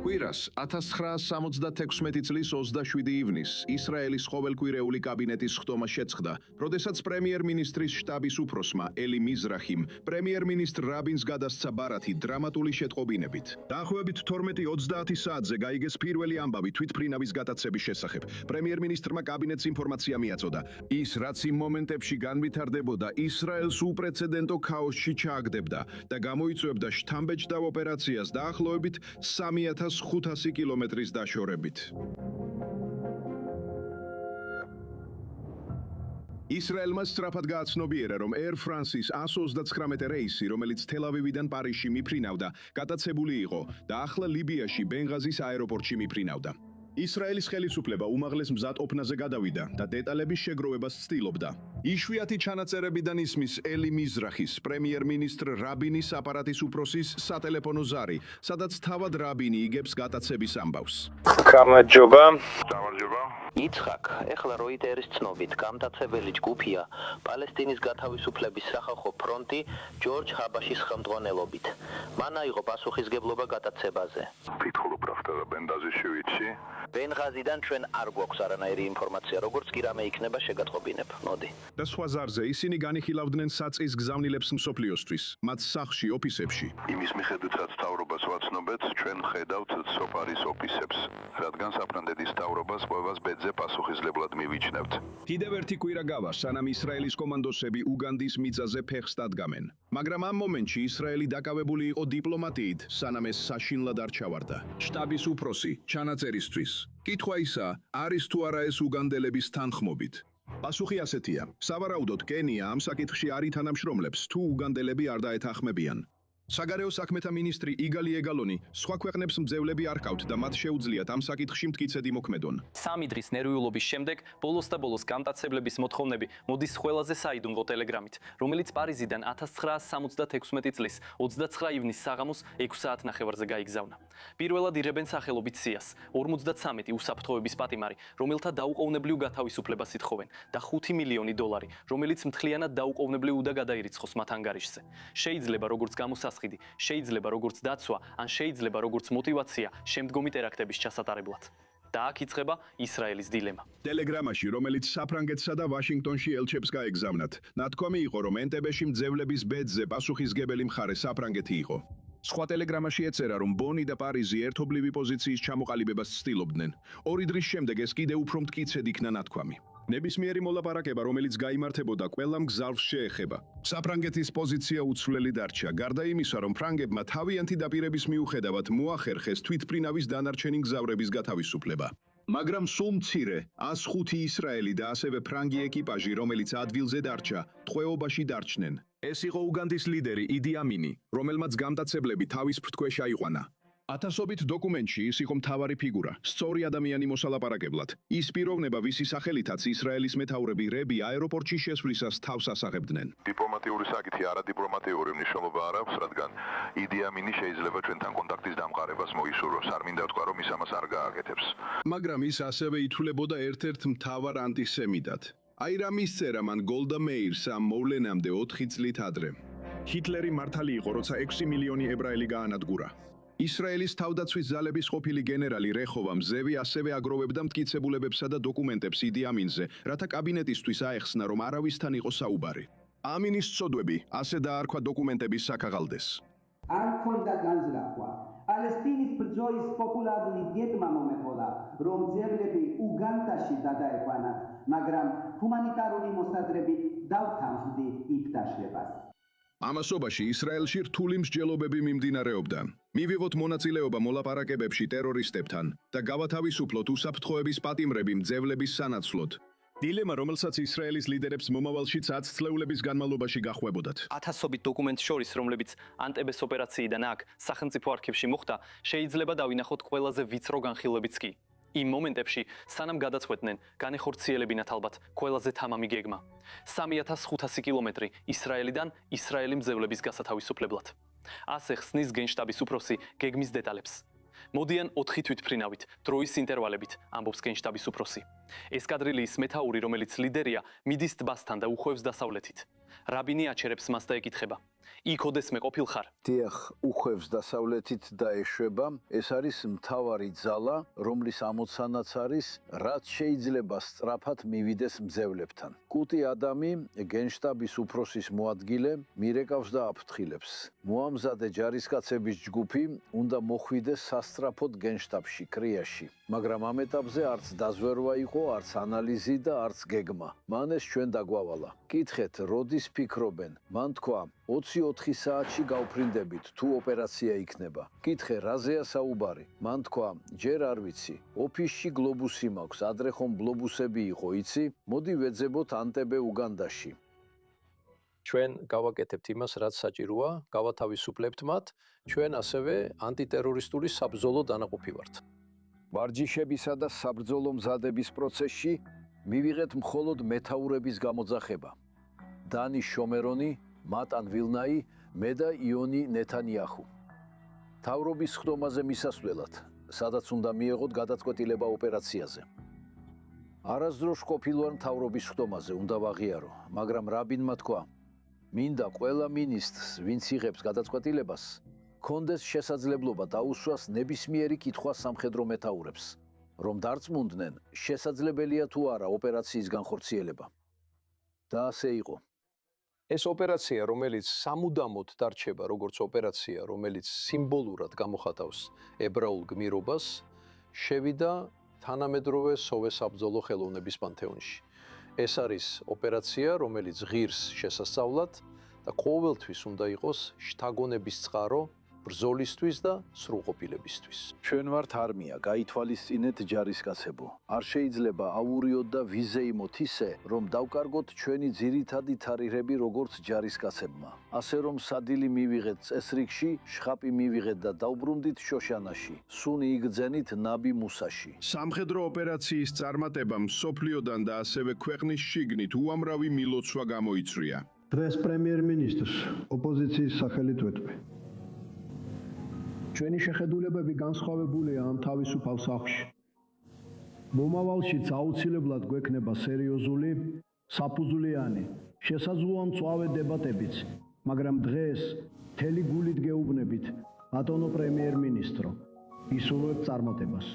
კვირას 1976 წლის 27 ივნისს ისრაელის ყოველკვირეული კაბინეტის ხდომა შეწყდა, როდესაც პრემიერ-მინისტრის შტაბის უფროსმა ელი მიზრახიმ პრემიერ-მინისტრ რაბინს გადასცა ბარათი დრამატული შეტყობინებით. დაახლოებით 12:30 საათზე გაიგეს პირველი ამბავი თვითმფრინავის გატაცების შესახებ. პრემიერ-მინისტრმა კაბინეტს ინფორმაცია მიაწოდა. ის რაც იმ მომენტებში განვითარდებოდა, ისრაელს უპრეცედენტო ქაოსში ჩააგდებდა და გამოიწვევდა შთამბეჭდავ ოპერაციას დაახლოებით 3500 კილომეტრის დაშორებით. ისრაელმა სწრაფად გააცნობიერა, რომ Air France-ის 129 რეისი, რომელიც თელ-ავივიდან პარიზში მიფრინავდა, გატაცებული იყო და ახლა ლიბიაში ბენღაზის აეროპორტში მიფრინავდა. ისრაელის ხელისუფლება უმაღლეს მზად ოფნაზე გადავიდა და დეტალების შეგროვებას ცდილობდა. იშვიათი ჩანაწერებიდან ისმის ელი მიზრახის, პრემიერ-მინისტრ რაბინის აპარატის უფროსის სატელეფონო ზარი, სადაც თავად რაბინი იგებს გატაცების ამბავს. გამარჯობა. იცხაკ, ეხლა როიტერის ცნობით, გამტაცებელი ჯგუფია პალესტინის გათავისუფლების სახალხო ფრონტი ჯორჯ ჰაბაშის ხელმძღვანელობით. მან აიღო პასუხისგებლობა გატაცებაზე. ბენღაზიდან ჩვენ არ გვაქვს არანაირი ინფორმაცია, როგორც კი რამე იქნება შეგატყობინებ. მოდი. და სხვა ზარზე ისინი განიხილავდნენ საწყის გზავნილებს მსოფლიოსთვის, მათ სახლში, ოფისებში. იმის მიხედვით, რაც მთავრობას ვაცნობეთ, ჩვენ ხედავთ სოფარის ოფისებს, რადგან საფრანგეთის მთავრობას ყველას ბედზე პასუხისმგებლად მივიჩნევთ. კიდევ ერთი კვირა გავა, სანამ ისრაელის კომანდოსები უგანდის მიწაზე ფეხს დადგამენ. მაგრამ ამ მომენტში ისრაელი დაკავებული იყო დიპლომატიით, სანამ ეს საშინლად არ ჩავარდა. შტაბის უფროსი, ჩანაწერისთვის. კითხვა ისა, არის თუ არა ეს უგანდელების თანხმობით? პასუხი ასეთია: სავარაუდოდ კენია ამ საკითხში არ ითანამშრომლებს, თუ უგანდელები არ დაეთანხმებიან. საგარეო საქმეთა მინისტრი იგალი ეგალონი სხვა ქვეყნებს მძევლები არ ჰყავთ და მათ შეუძლიათ ამ საკითხში მტკიცედ იმოქმედონ. 3 დღის ნერვიულობის შემდეგ ბოლოს და ბოლოს გამტაცებლების მოთხოვნები მოდის ყველაზე საიდუმლო ტელეგრამით, რომელიც პარიზიდან 1976 წლის 29 ივნისს საღამოს 6 საათნახევარზე გაიგზავნა. პირველად იღებენ სახელობით სიას 53 უსაფრთხოების პატიმარი, რომელთა დაუყოვნებლივ გათავისუფლებას ითხოვენ და 5 მილიონი დოლარი, რომელიც მთლიანად დაუყოვნებლივ უნდა გადაირიცხოს მათ ანგარიშზე. შეიძლება როგორც გამოსასყიდი, შეიძლება როგორც დაცვა, ან შეიძლება როგორც მოტივაცია შემდგომი ტერაქტების ჩასატარებლად. და აქ იწყება ისრაელის დილემა. ტელეგრამაში, რომელიც საფრანგეთსა და ვაშინგტონში ელჩებს გაეგზავნათ, ნათქვამი იყო, რომ ენტებეში მძევლების ბედზე პასუხისმგებელი მხარე საფრანგეთი იყო. სხვა ტელეგრამაში ეწერა, რომ ბონი და პარიზი ერთობლივი პოზიციის ჩამოყალიბებას ცდილობდნენ. 2 დღის შემდეგ ეს კიდევ უფრო მტკიცედ იქნა ნათქვამი. ნებისმიერი მოლაპარაკება, რომელიც გაიმართებოდა ყველა მგზავრს შეეხება. საფრანგეთის პოზიცია უცვლელი დარჩა, გარდა იმისა, რომ ფრანგებმა თავიანთი დაპირების მიუხედავად მოახერხეს თვითმფრინავის დანარჩენი მგზავრების გათავისუფლება. მაგრამ სულ მცირე, 105 ისრაელი და ასევე ფრანგი ეკიპაჟი, რომელიც ადგილზე დარჩა, ტყვეობაში დარჩნენ. ეს იყო უგანდის ლიდერი იდი ამინი, რომელმაც გამტაცებლები თავის ფრთქვეშ აიყვანა. ათასობით დოკუმენტში ის იყო მთავარი ფიგურა, სწორი ადამიანი მოსალაპარაკებლად. ის პიროვნება, ვისი სახელითაც ისრაელის მეთაურები რები აეროპორტში შესვლისას თავს ასაღებდნენ. დიპლომატიური საკითხი არადიპლომატიური მნიშვნელობა არ აქვს, რადგან იდი ამინი შეიძლება ჩვენთან კონტაქტის დამყარებას მოისურვოს. არ მინდა ვთქვა, რომ ის ამას არ გააკეთებს. მაგრამ ის ასევე ითვლებოდა ერთ-ერთ მთავარ ანტისემიტად. აი რა მისწერა მან გოლდა მეირს ამ მოვლენამდე 4 წლით ადრე. ჰიტლერი მართალი იყო, როცა 6 მილიონი ებრაელი გაანადგურა. ისრაელის თავდაცვის ძალების ყოფილი გენერალი რეხოვა მზევი ასევე აგროვებდა მტკიცებულებებსა და დოკუმენტებს იდი ამინზე, რათა კაბინეტისთვის აეხსნა, რომ არავისთან იყო საუბარი. ამინის წოდვები ასე დაარქვა დოკუმენტების საქაღალდეს. არ ქონდა განზრახვა. პალესტინის ბრძოლის პოპულარული გეგმა მომეყოლა, რომ ძევლები უგანდაში გადაეყვანათ, მაგრამ ჰუმანიტარული მოსაზრებით დავთანხმდი იქ დაშლებას. ამასობაში ისრაელში რთული მსჯელობები მიმდინარეობდა. მივიღოთ მონაწილეობა მოლაპარაკებებში ტერორისტებთან და გავათავისუფლოთ უსაფრთხოების პატიმრები მძევლების სანაცვლოდ. დილემა, რომელსაც ისრაელის ლიდერებს მომავალში 10 წლეულების განმავლობაში გახვებოდათ. ათასობით დოკუმენტს შორის, რომლებიც ანტებეს ოპერაციიდან აქ სახელმწიფო არქივში მოხდა, შეიძლება დავინახოთ ყველაზე ვიწრო განხილვებიც კი. იმ მომენტებში, სანამ გადაწყვეტდნენ, განეხორციელებინათ ალბათ ყველაზე თამამი გეგმა. 3500 კილომეტრი ისრაელიდან ისრაელი მძევლების გასათავისუფლებლად. ასე ხსნის გენშტაბის უფროსი გეგმის დეტალებს. მოდიან 4 თვითმფრინავით, დროის ინტერვალებით, ამბობს გენშტაბის უფროსი. ესკადრილიის მეთაური, რომელიც ლიდერია, მიდის ტბასთან და უხვევს დასავლეთით. რაბინი აჩერებს მას და ეკითხება: იქ ოდესმე ყოფილ ხარ? დიახ, უხვევს დასავლეთით და ეშვება. ეს არის მთავარი ძალა, რომლის ამოცანაც არის, რაც შეიძლება სწრაფად მივიდეს მძევლებთან. კუტი ადამი, გენშტაბის უფროსის მოადგილე, მირეკავს და აფრთხილებს. მოამზადე ჯარისკაცების ჯგუფი უნდა მოხვიდეს სასწრაფოდ გენშტაბში, კრიაში. მაგრამ ამ ეტაპზე არც დაზვერვა იყო, არც ანალიზი და არც გეგმა. მან ეს ჩვენ დაგვავალა. კითხეთ, როდის ფიქრობენ? მან თქვა, 24 საათში გავფრინდებით, თუ ოპერაცია იქნება. კითხე, რაზეა საუბარი? მან თქვა, ჯერ არ ვიცი. ოფისში გლობუსი მაქვს, ადრე ხომ ბლობუსები იყო, იცი? მოდი ვეძებოთ ანტებე უგანდაში. ჩვენ გავაკეთებთ იმას, რაც საჭიროა, გავათავისუფლებთ მათ, ჩვენ ასევე ანტიტერორისტული საბრძოლო დანაყოფი ვართ. ვარჯიშებისა და საბრძოლო მზადების პროცესში მივიღეთ მხოლოდ მეთაურების გამოძახება. დანი შომერონი, მატან ვილნაი, მე და იონი ნეთანიახუ. თავრობის ხდომაზე მისასვლელად, სადაც უნდა მიეღოთ გადაწყვეტილება ოპერაციაზე. არასდროს ყოფილვარ თავრობის ხდომაზე, უნდა ვაღიარო, მაგრამ რაბინმა თქვა, მინდა ყველა მინისტრს, ვინც იღებს გადაწყვეტილებას, კონდეს შესაძლებლობა დაუსვას ნებისმიერი კითხვა სამხედრო მეთაურებს, რომ დარწმუნდნენ, შესაძლებელია თუ არა ოპერაციის განხორციელება. და ასე იყო. ეს ოპერაცია, რომელიც სამუდამოდ დარჩება როგორც ოპერაცია, რომელიც სიმბოლურად გამოხატავს ებრაულ გმირობას, შევიდა თანამედროვე სოვე საბრძოლო ხელოვნების პანთეონში. ეს არის ოპერაცია, რომელიც ღირს შესასწავლად და ყოველთვის უნდა იყოს შთაგონების წყარო ბრძოლისთვის და სრულყოფილებისთვის. ჩვენ ვართ არმია, გაითვალისწინეთ ჯარისკაცებო. არ შეიძლება ავურიოთ და ვიზეიმოთ ისე, რომ დავკარგოთ ჩვენი ძირითადი თარიღები როგორც ჯარისკაცებმა. ასე რომ სადილი მივიღეთ წესრიგში, შხაპი მივიღეთ და დავბრუნდით შოშანაში. სუნი იგძენით ნაბი მუსაში. სამხედრო ოპერაციის წარმატებამ სოფლიოდან და ასევე ქვეყნის შიგნით უამრავი მილოცვა გამოიწვია. დღეს პრემიერ-მინისტრს ოპოზიციის სახელით ვეთქვი. ჩვენი შეხედულებები განსხვავებულია ამ თავისუფალ სახლში. მომავალშიც აუცილებლად გვექნება სერიოზული, საფუძვლიანი, შესაძლოა მწვავე დებატებიც, მაგრამ დღეს მთელი გულით გეუბნებით, ბატონო პრემიერ-მინისტრო, ისურვებთ წარმატებას.